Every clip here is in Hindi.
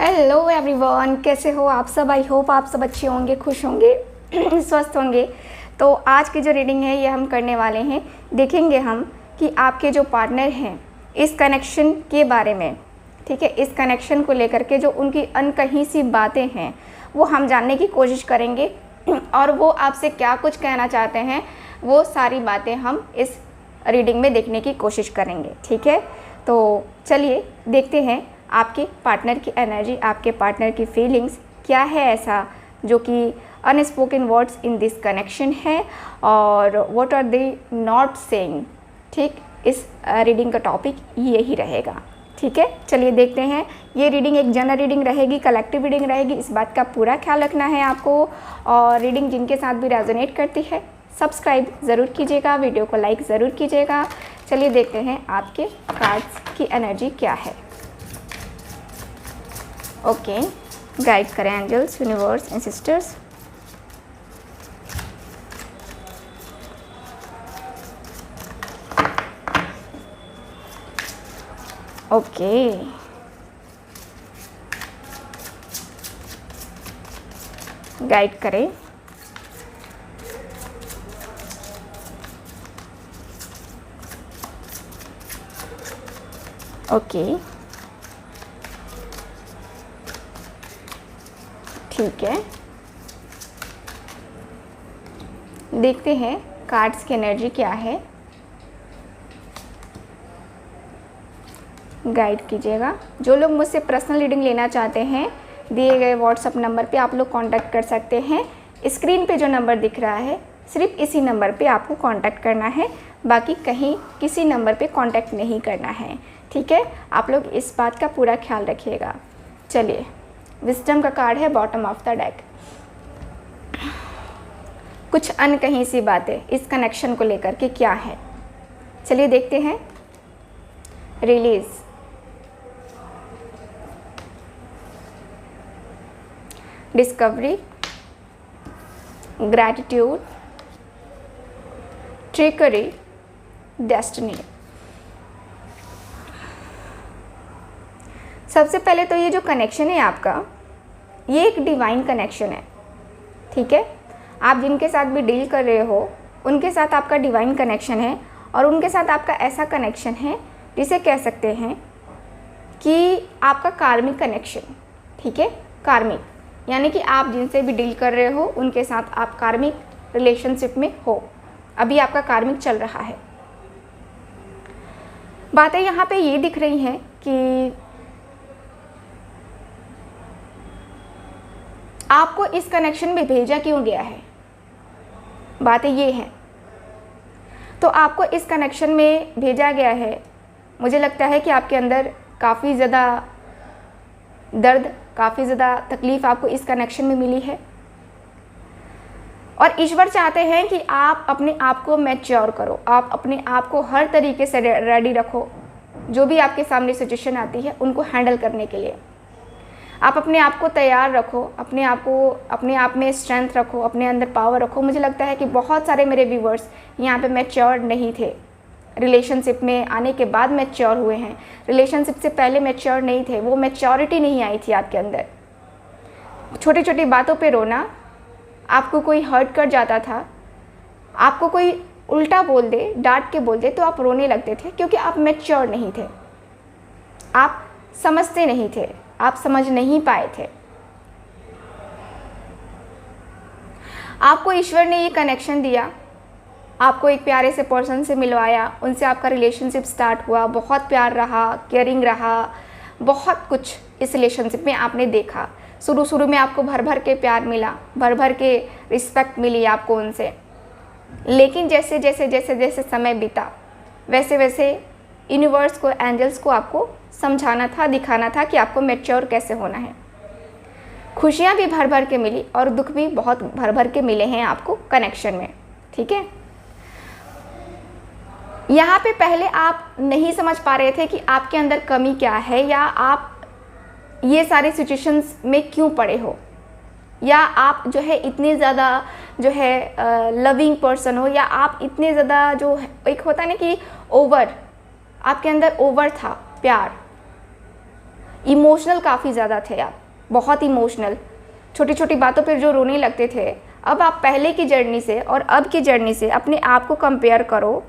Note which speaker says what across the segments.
Speaker 1: हेलो एवरीवन, कैसे हो आप सब। आई होप आप सब अच्छे होंगे, खुश होंगे, स्वस्थ होंगे। तो आज की जो रीडिंग है ये हम करने वाले हैं। देखेंगे हम कि आपके जो पार्टनर हैं इस कनेक्शन के बारे में, ठीक है, इस कनेक्शन को लेकर के जो उनकी अनकही सी बातें हैं वो हम जानने की कोशिश करेंगे और वो आपसे क्या कुछ कहना चाहते हैं वो सारी बातें हम इस रीडिंग में देखने की कोशिश करेंगे। ठीक है, तो चलिए देखते हैं आपके पार्टनर की एनर्जी, आपके पार्टनर की फीलिंग्स क्या है ऐसा जो कि unspoken words in this connection है और what are they not saying. ठीक, इस रीडिंग का टॉपिक यही रहेगा। ठीक है, चलिए देखते हैं। ये रीडिंग एक जनरल रीडिंग रहेगी, कलेक्टिव रीडिंग रहेगी, इस बात का पूरा ख्याल रखना है आपको। और रीडिंग जिनके साथ भी रेजोनेट करती है सब्सक्राइब ज़रूर कीजिएगा, वीडियो को लाइक ज़रूर कीजिएगा। चलिए देखते हैं आपके कार्ड्स की एनर्जी क्या है। ओके, गाइड करें angels, universe and sisters. Okay, guide करें। ओके, ठीक है, देखते हैं कार्ड्स की एनर्जी क्या है। गाइड कीजिएगा। जो लोग मुझसे पर्सनल रीडिंग लेना चाहते हैं दिए गए व्हाट्सएप नंबर पे आप लोग कांटेक्ट कर सकते हैं। स्क्रीन पे जो नंबर दिख रहा है सिर्फ इसी नंबर पे आपको कांटेक्ट करना है, बाकी कहीं किसी नंबर पे कांटेक्ट नहीं करना है। ठीक है, आप लोग इस बात का पूरा ख्याल रखिएगा। चलिए, विजडम का कार्ड है बॉटम ऑफ द डेक। कुछ अनकही सी बातें इस कनेक्शन को लेकर के क्या है, चलिए देखते हैं। Release, discovery, gratitude, trickery, destiny. सबसे पहले तो ये जो कनेक्शन है आपका, ये एक डिवाइन कनेक्शन है। ठीक है, आप जिनके साथ भी डील कर रहे हो उनके साथ आपका डिवाइन कनेक्शन है और उनके साथ आपका ऐसा कनेक्शन है जिसे कह सकते हैं कि आपका कार्मिक कनेक्शन। ठीक है, कार्मिक यानी कि आप जिनसे भी डील कर रहे हो उनके साथ आप कार्मिक रिलेशनशिप में हो, अभी आपका कार्मिक चल रहा है। बातें यहाँ पे ये दिख रही हैं कि आपको इस कनेक्शन में भेजा क्यों गया है, बातें ये हैं। तो आपको इस कनेक्शन में भेजा गया है, मुझे लगता है कि आपके अंदर काफ़ी ज़्यादा दर्द, काफ़ी ज़्यादा तकलीफ़ आपको इस कनेक्शन में मिली है और ईश्वर चाहते हैं कि आप अपने आप को मैच्योर करो, आप अपने आप को हर तरीके से रेडी रखो। जो भी आपके सामने सिचुएशन आती है उनको हैंडल करने के लिए आप अपने आप को तैयार रखो, अपने आप में स्ट्रेंथ रखो, अपने अंदर पावर रखो। मुझे लगता है कि बहुत सारे मेरे व्यूवर्स यहाँ पे मैच्योर नहीं थे, रिलेशनशिप में आने के बाद मैच्योर हुए हैं। रिलेशनशिप से पहले मैच्योर नहीं थे, वो मैच्योरिटी नहीं आई थी आपके अंदर। छोटी छोटी बातों पे रोना, आपको कोई हर्ट कर जाता था, आपको कोई उल्टा बोल दे, डांट के बोल दे तो आप रोने लगते थे, क्योंकि आप मैच्योर नहीं थे, आप समझते नहीं थे, आप समझ नहीं पाए थे। आपको ईश्वर ने ये कनेक्शन दिया, आपको एक प्यारे से पर्सन से मिलवाया, उनसे आपका रिलेशनशिप स्टार्ट हुआ, बहुत प्यार रहा, केयरिंग रहा, बहुत कुछ इस रिलेशनशिप में आपने देखा। शुरू में आपको भर भर के प्यार मिला, भर भर के रिस्पेक्ट मिली आपको उनसे, लेकिन जैसे जैसे जैसे जैसे समय बीता वैसे वैसे यूनिवर्स को, एंजल्स को आपको समझाना था, दिखाना था कि आपको मैच्योर कैसे होना है। खुशियाँ भी भर भर के मिली और दुख भी बहुत भर भर के मिले हैं आपको कनेक्शन में। ठीक है, यहाँ पे पहले आप नहीं समझ पा रहे थे कि आपके अंदर कमी क्या है, या आप ये सारे सिचुएशंस में क्यों पड़े हो, या आप जो है इतने ज़्यादा जो है लविंग पर्सन हो, या आप इतने ज़्यादा जो एक होता है ना कि ओवर, आपके अंदर ओवर था प्यार, इमोशनल काफ़ी ज़्यादा थे आप, बहुत इमोशनल, छोटी छोटी बातों पर जो रोने लगते थे। अब आप पहले की जर्नी से और अब की जर्नी से अपने आप को कंपेयर करो,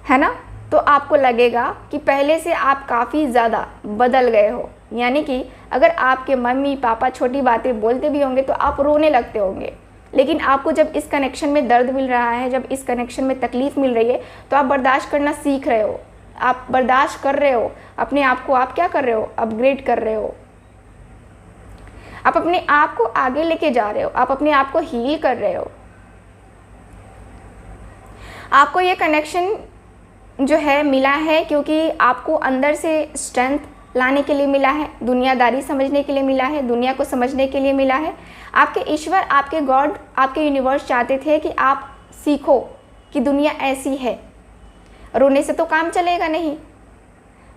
Speaker 1: है ना, तो आपको लगेगा कि पहले से आप काफ़ी ज़्यादा बदल गए हो। यानी कि अगर आपके मम्मी पापा छोटी बातें बोलते भी होंगे तो आप रोने लगते होंगे, लेकिन आपको जब इस कनेक्शन में दर्द मिल रहा है, जब इस कनेक्शन में तकलीफ़ मिल रही है, तो आप बर्दाश्त करना सीख रहे हो, आप बर्दाश्त कर रहे हो अपने आप को। आप क्या कर रहे हो? अपग्रेड कर रहे हो, आप अपने आप को आगे लेके जा रहे हो, आप अपने आप को हील कर रहे हो। आपको ये कनेक्शन जो है मिला है क्योंकि आपको अंदर से स्ट्रेंथ लाने के लिए मिला है, दुनियादारी समझने के लिए मिला है, दुनिया को समझने के लिए मिला है। आपके ईश्वर, आपके गॉड, आपके यूनिवर्स चाहते थे कि आप सीखो कि दुनिया ऐसी है। रोने से तो काम चलेगा नहीं,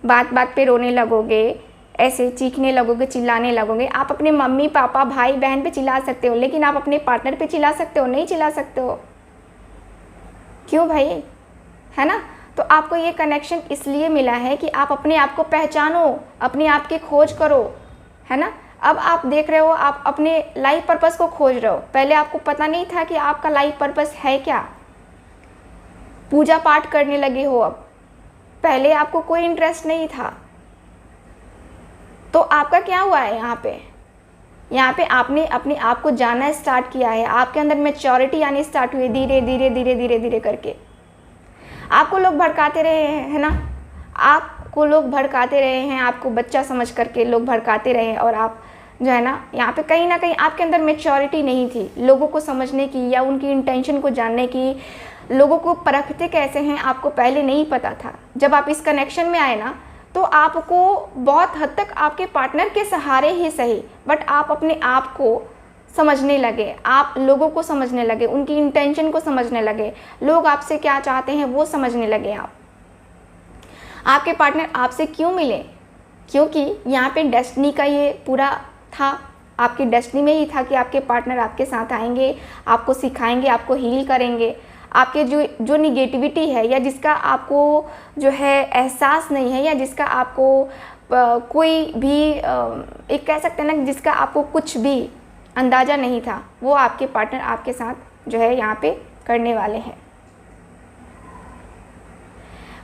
Speaker 1: बात बात पे रोने लगोगे, ऐसे चीखने लगोगे, चिल्लाने लगोगे। आप अपने मम्मी पापा भाई बहन पे चिल्ला सकते हो, लेकिन आप अपने पार्टनर पे चिल्ला सकते हो? नहीं चिल्ला सकते हो। क्यों भाई? है ना। तो आपको ये कनेक्शन इसलिए मिला है कि आप अपने आप को पहचानो, अपने आप की खोज करो, है ना। अब आप देख रहे हो, आप अपने लाइफ पर्पस को खोज रहे हो। पहले आपको पता नहीं था कि आपका लाइफ पर्पस है क्या। पूजा पाठ करने लगे हो अब, पहले आपको कोई इंटरेस्ट नहीं था। तो आपका क्या हुआ है यहाँ पे आपने अपने आप को जानना स्टार्ट किया है, आपके अंदर मैच्योरिटी आनी स्टार्ट हुई धीरे धीरे धीरे धीरे धीरे करके। आपको लोग भड़काते रहे हैं, है ना, आपको लोग भड़काते रहे हैं, आपको बच्चा समझ करके लोग भड़काते रहे हैं, और आप जो है ना, यहाँ पे कहीं ना कहीं आपके अंदर मैच्योरिटी नहीं थी लोगों को समझने की या उनकी इंटेंशन को जानने की। लोगों को परखते कैसे हैं आपको पहले नहीं पता था। जब आप इस कनेक्शन में आए ना, तो आपको बहुत हद तक आपके पार्टनर के सहारे ही सही, बट आप अपने आप को समझने लगे, आप लोगों को समझने लगे, उनकी इंटेंशन को समझने लगे, लोग आपसे क्या चाहते हैं वो समझने लगे। आपके पार्टनर आपसे क्यों मिले? क्योंकि यहाँ पे डेस्टिनी का ये पूरा था, आपकी डेस्टिनी में ही था कि आपके पार्टनर आपके साथ आएंगे, आपको सिखाएंगे, आपको हील करेंगे। आपके जो निगेटिविटी है या जिसका आपको जो है एहसास नहीं है, या जिसका आपको कोई भी एक कह सकते हैं ना, जिसका आपको कुछ भी अंदाज़ा नहीं था, वो आपके पार्टनर आपके साथ जो है यहाँ पे करने वाले हैं।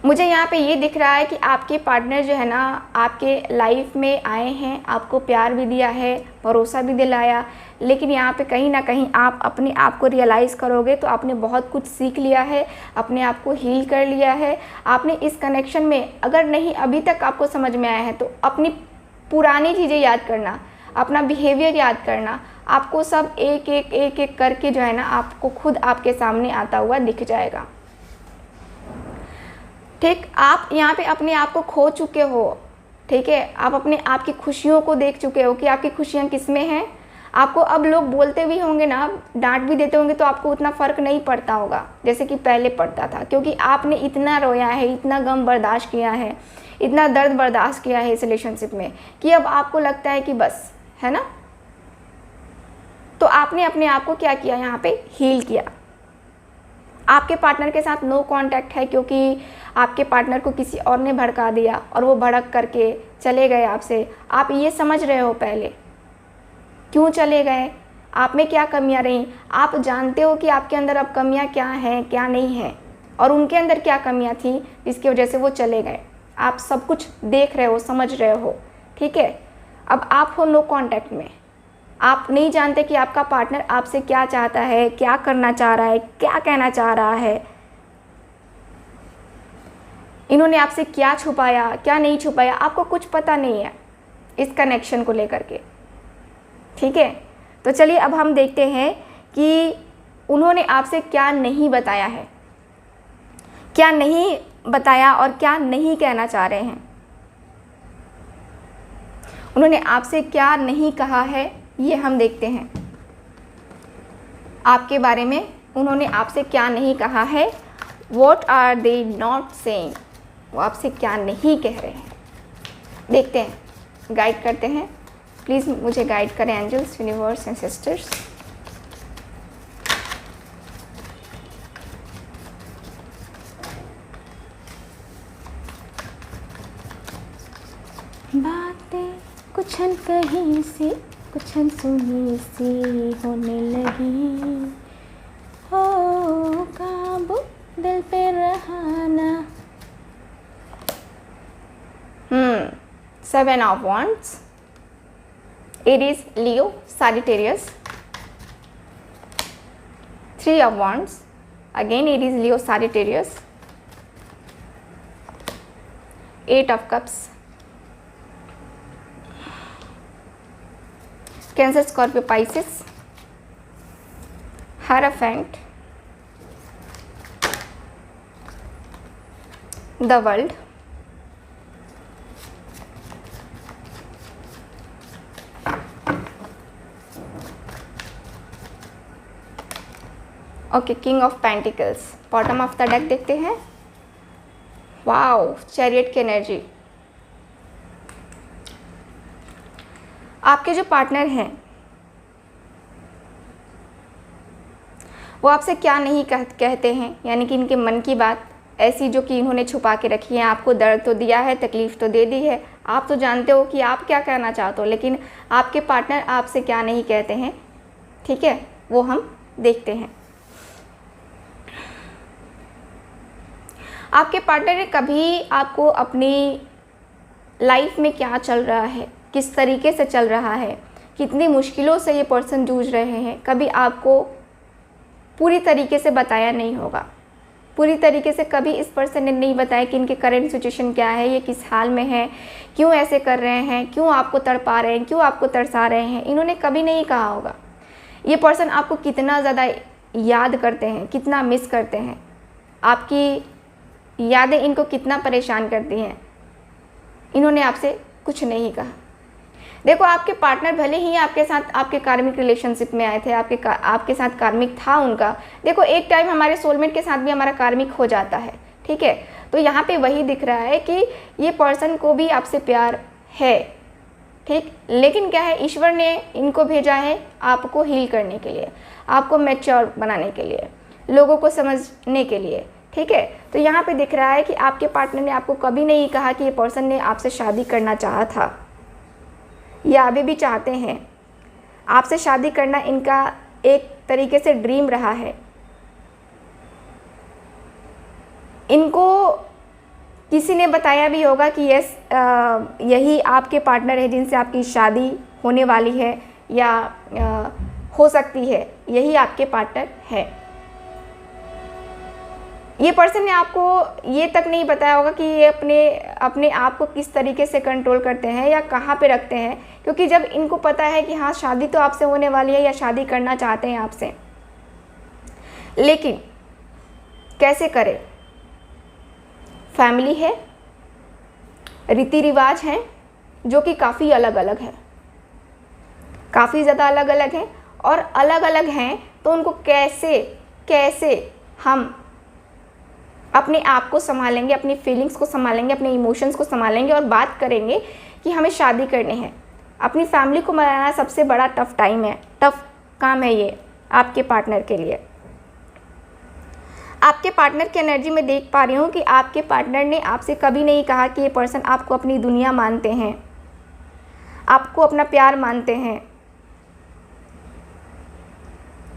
Speaker 1: मुझे यहाँ पे ये दिख रहा है कि आपके पार्टनर जो है ना, आपके लाइफ में आए हैं, आपको प्यार भी दिया है, भरोसा भी दिलाया, लेकिन यहाँ पे कहीं ना कहीं आप अपने आप को रियलाइज़ करोगे तो आपने बहुत कुछ सीख लिया है, अपने आप को हील कर लिया है। आपने इस कनेक्शन में अगर नहीं अभी तक आपको समझ में आया है तो अपनी पुरानी चीज़ें याद करना, अपना बिहेवियर याद करना, आपको सब एक एक करके जो है ना, आपको खुद आपके सामने आता हुआ दिख जाएगा। ठीक, आप यहाँ पे अपने आप को खो चुके हो, ठीक है, आप अपने आप की खुशियों को देख चुके हो कि आपकी खुशियाँ किस में हैं। आपको अब लोग बोलते भी होंगे ना, डांट भी देते होंगे, तो आपको उतना फ़र्क नहीं पड़ता होगा जैसे कि पहले पड़ता था, क्योंकि आपने इतना रोया है, इतना गम बर्दाश्त किया है, इतना दर्द बर्दाश्त किया है इस रिलेशनशिप में, कि अब आपको लगता है कि बस, है ना। तो आपने अपने आप को क्या किया, यहाँ पे हील किया। आपके पार्टनर के साथ नो कांटेक्ट है क्योंकि आपके पार्टनर को किसी और ने भड़का दिया और वो भड़क करके चले गए आपसे। आप ये समझ रहे हो पहले क्यों चले गए, आप में क्या कमियां रहीं। आप जानते हो कि आपके अंदर अब कमियां क्या हैं क्या नहीं है, और उनके अंदर क्या कमियां थी जिसकी वजह से वो चले गए। आप सब कुछ देख रहे हो, समझ रहे हो, ठीक है। अब आप हो नो कांटेक्ट में, आप नहीं जानते कि आपका पार्टनर आपसे क्या चाहता है, क्या करना चाह रहा है, क्या कहना चाह रहा है, इन्होंने आपसे क्या छुपाया क्या नहीं छुपाया, आपको कुछ पता नहीं है इस कनेक्शन को लेकर के, ठीक है। तो चलिए अब हम देखते हैं कि उन्होंने आपसे क्या नहीं बताया है, क्या नहीं बताया और क्या नहीं कहना चाह रहे हैं। उन्होंने आपसे क्या नहीं कहा है ये हम देखते हैं। आपके बारे में उन्होंने आपसे क्या नहीं कहा है, What are they not saying, वो आपसे क्या नहीं कह रहे हैं, देखते हैं, गाइड करते हैं। प्लीज़ मुझे गाइड करें एंजल्स, यूनिवर्स एंड सिस्टर्स। बात कुछ अनकही सी, कुछ अनसुनी सी होने लगी, हो काबू दिल पे Rehana. 7 of Wands, Aries, Leo, Sagittarius. 3 of Wands, again Aries, Leo, Sagittarius. 8 of Cups, Cancer, Scorpio, Pisces. Hierophant, the World. Okay, king of pentacles. Bottom of the deck देखते हैं। वाओ, चैरियट की एनर्जी। आपके जो पार्टनर हैं वो आपसे क्या नहीं कहते हैं, यानी कि इनके मन की बात ऐसी जो कि इन्होंने छुपा के रखी है। आपको दर्द तो दिया है, तकलीफ़ तो दे दी है, आप तो जानते हो कि आप क्या कहना चाहते हो, लेकिन आपके पार्टनर आपसे क्या नहीं कहते हैं, ठीक है, वो हम देखते हैं। आपके पार्टनर ने कभी आपको अपनी लाइफ में क्या चल रहा है, किस तरीके से चल रहा है, कितनी मुश्किलों से ये पर्सन जूझ रहे हैं, कभी आपको पूरी तरीके से बताया नहीं होगा। पूरी तरीके से कभी इस पर्सन ने नहीं बताया कि इनके करंट सिचुएशन क्या है, ये किस हाल में है, क्यों ऐसे कर रहे हैं, क्यों आपको तड़पा रहे हैं, क्यों आपको तरसा रहे हैं, इन्होंने कभी नहीं कहा होगा। ये पर्सन आपको कितना ज़्यादा याद करते हैं, कितना मिस करते हैं, आपकी यादें इनको कितना परेशान करती हैं, इन्होंने आपसे कुछ नहीं कहा। देखो, आपके पार्टनर भले ही आपके साथ आपके कार्मिक रिलेशनशिप में आए थे, आपके साथ कार्मिक था उनका। देखो, एक टाइम हमारे सोलमेट के साथ भी हमारा कार्मिक हो जाता है, ठीक है। तो यहाँ पे वही दिख रहा है कि ये पर्सन को भी आपसे प्यार है, ठीक। लेकिन क्या है, ईश्वर ने इनको भेजा है आपको हील करने के लिए, आपको मैच्योर बनाने के लिए, लोगों को समझने के लिए, ठीक है। तो यहाँ पे दिख रहा है कि आपके पार्टनर ने आपको कभी नहीं कहा कि ये पर्सन ने आपसे शादी करना चाहा था या अभी भी चाहते हैं। आपसे शादी करना इनका एक तरीके से ड्रीम रहा है। इनको किसी ने बताया भी होगा कि यस, यही आपके पार्टनर है जिनसे आपकी शादी होने वाली है या हो सकती है, यही आपके पार्टनर है। ये पर्सन ने आपको ये तक नहीं बताया होगा कि ये अपने आप को किस तरीके से कंट्रोल करते हैं या कहाँ पे रखते हैं, क्योंकि जब इनको पता है कि हाँ, शादी तो आपसे होने वाली है या शादी करना चाहते हैं आपसे, लेकिन कैसे करें। फैमिली है, रीति रिवाज हैं जो कि काफ़ी अलग अलग है, काफ़ी ज़्यादा अलग अलग हैं, और अलग अलग हैं तो उनको कैसे हम अपने आप को संभालेंगे, अपनी फीलिंग्स को संभालेंगे, अपने इमोशंस को संभालेंगे और बात करेंगे कि हमें शादी करनी है। अपनी फैमिली को मनाना सबसे बड़ा टफ़ टाइम है, टफ़ काम है ये आपके पार्टनर के लिए। आपके पार्टनर की एनर्जी में देख पा रही हूँ कि आपके पार्टनर ने आपसे कभी नहीं कहा कि ये पर्सन आपको अपनी दुनिया मानते हैं, आपको अपना प्यार मानते हैं,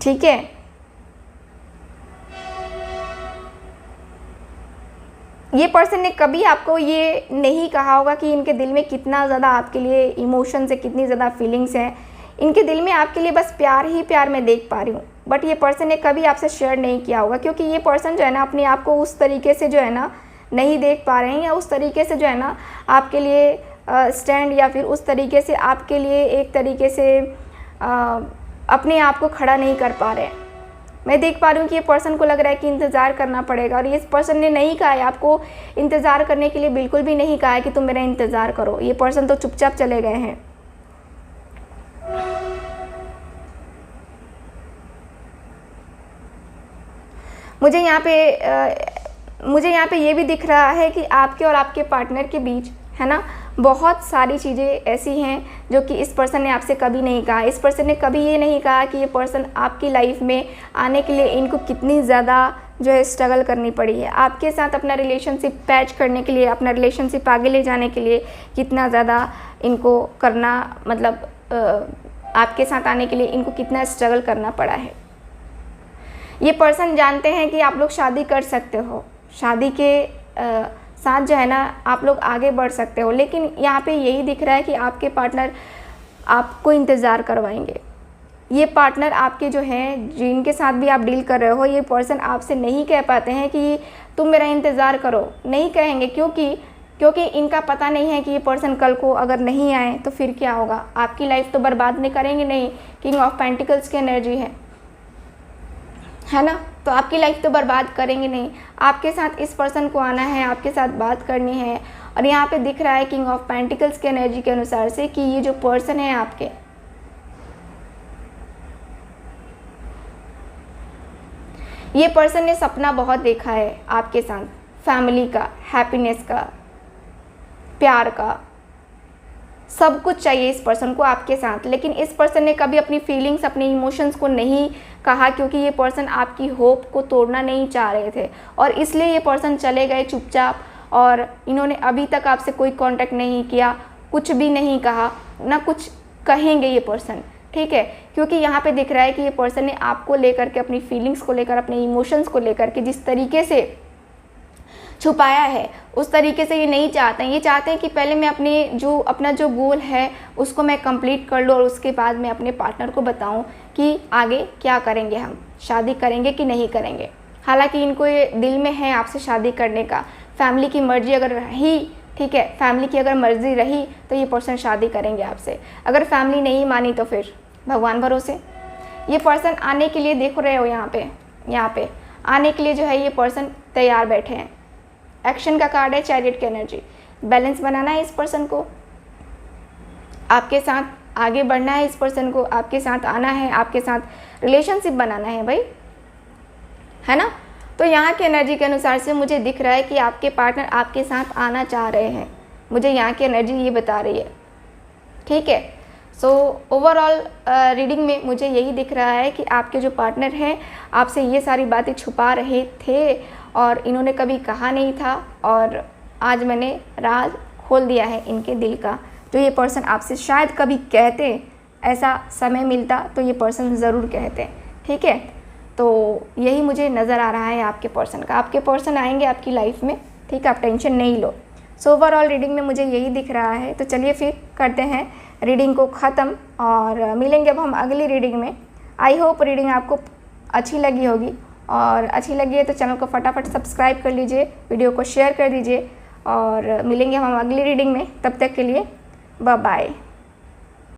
Speaker 1: ठीक है। ये पर्सन ने कभी आपको ये नहीं कहा होगा कि इनके दिल में कितना ज़्यादा आपके लिए इमोशंस है, कितनी ज़्यादा फीलिंग्स हैं। इनके दिल में आपके लिए बस प्यार ही प्यार मैं देख पा रही हूँ, बट ये पर्सन ने कभी आपसे शेयर नहीं किया होगा, क्योंकि ये पर्सन जो है ना, अपने आप को उस तरीके से जो है ना नहीं देख पा रहे हैं, या उस तरीके से जो है ना आपके लिए स्टैंड, या फिर उस तरीके से आपके लिए एक तरीके से अपने आप को खड़ा नहीं कर पा रहे हैं। मैं देख पा रही हूँ कि ये पर्सन को लग रहा है कि इंतज़ार करना पड़ेगा, और ये पर्सन ने नहीं कहा है आपको इंतज़ार करने के लिए, बिल्कुल भी नहीं कहा है कि तुम मेरा इंतज़ार करो। ये पर्सन तो चुपचाप चले गए हैं। मुझे यहाँ पे ये भी दिख रहा है कि आपके और आपके पार्टनर के बीच है ना बहुत सारी चीज़ें ऐसी हैं जो कि इस पर्सन ने आपसे कभी नहीं कहा। इस पर्सन ने कभी ये नहीं कहा कि ये पर्सन आपकी लाइफ में आने के लिए इनको कितनी ज़्यादा जो है स्ट्रगल करनी पड़ी है, आपके साथ अपना रिलेशनशिप पैच करने के लिए, अपना रिलेशनशिप आगे ले जाने के लिए कितना ज़्यादा इनको करना, मतलब आपके साथ आने के लिए इनको कितना स्ट्रगल करना पड़ा है। ये पर्सन जानते हैं कि आप लोग शादी कर सकते हो, शादी के साथ जो है ना आप लोग आगे बढ़ सकते हो, लेकिन यहाँ पे यही दिख रहा है कि आपके पार्टनर आपको इंतज़ार करवाएंगे। ये पार्टनर आपके जो हैं, जिनके साथ भी आप डील कर रहे हो, ये पर्सन आपसे नहीं कह पाते हैं कि तुम मेरा इंतज़ार करो, नहीं कहेंगे, क्योंकि इनका पता नहीं है कि ये पर्सन कल को अगर नहीं आए तो फिर क्या होगा। आपकी लाइफ तो बर्बाद नहीं करेंगे, नहीं, किंग ऑफ पेंटिकल्स की एनर्जी है ना, तो आपकी लाइफ तो बर्बाद करेंगे नहीं। आपके साथ इस पर्सन को आना है, आपके साथ बात करनी है। और यहाँ पे दिख रहा है किंग ऑफ पेंटिकल्स की एनर्जी के अनुसार से कि ये जो पर्सन है आपके, ये पर्सन ने सपना बहुत देखा है आपके साथ, फैमिली का, हैप्पीनेस का, प्यार का, सब कुछ चाहिए इस पर्सन को आपके साथ। लेकिन इस पर्सन ने कभी अपनी फीलिंग्स, अपने इमोशंस को नहीं कहा, क्योंकि ये पर्सन आपकी होप को तोड़ना नहीं चाह रहे थे और इसलिए ये पर्सन चले गए चुपचाप। और इन्होंने अभी तक आपसे कोई कांटेक्ट नहीं किया, कुछ भी नहीं कहा, ना कुछ कहेंगे ये पर्सन, ठीक है। क्योंकि यहाँ पे दिख रहा है कि ये पर्सन ने आपको लेकर के, अपनी फीलिंग्स को लेकर, अपने इमोशंस को लेकर के जिस तरीके से छुपाया है, उस तरीके से ये नहीं चाहते हैं। ये चाहते हैं कि पहले मैं अपना जो गोल है उसको मैं कंप्लीट कर लूँ और उसके बाद मैं अपने पार्टनर को बताऊं कि आगे क्या करेंगे, हम शादी करेंगे कि नहीं करेंगे। हालांकि इनको ये दिल में है आपसे शादी करने का, फैमिली की मर्जी अगर रही, ठीक है, फैमिली की अगर मर्जी रही तो ये पर्सन शादी करेंगे आपसे। अगर फैमिली नहीं मानी तो फिर भगवान भरोसे। ये पर्सन आने के लिए, देख रहे हो यहाँ पे आने के लिए जो है ये पर्सन तैयार बैठे हैं। एक्शन का कार्ड है, चैरियट की एनर्जी। बैलेंस बनाना है इस पर्सन को, आपके साथ आगे बढ़ना है, इस पर्सन को आपके साथ आना है, आपके साथ रिलेशनशिप बनाना है भाई, है ना। तो यहाँ की एनर्जी के अनुसार से मुझे दिख रहा है कि आपके पार्टनर आपके साथ आना चाह रहे हैं, मुझे यहाँ की एनर्जी ये बता रही है, ठीक है। सो ओवरऑल रीडिंग में मुझे यही दिख रहा है कि आपके जो पार्टनर हैं आपसे ये सारी बातें छुपा रहे थे और इन्होंने कभी कहा नहीं था, और आज मैंने राज खोल दिया है इनके दिल का। तो ये पर्सन आपसे शायद कभी कहते, ऐसा समय मिलता तो ये पर्सन ज़रूर कहते, ठीक है। तो यही मुझे नज़र आ रहा है आपके पर्सन का। आपके पर्सन आएंगे आपकी लाइफ में, ठीक है, आप टेंशन नहीं लो। सो ओवरऑल रीडिंग में मुझे यही दिख रहा है। तो चलिए फिर करते हैं रीडिंग को ख़त्म और मिलेंगे अब हम अगली रीडिंग में। आई होप रीडिंग आपको अच्छी लगी होगी, और अच्छी लगी है तो चैनल को फटाफट सब्सक्राइब कर लीजिए, वीडियो को शेयर कर दीजिए, और मिलेंगे हम अगली रीडिंग में। तब तक के लिए बाय बाय।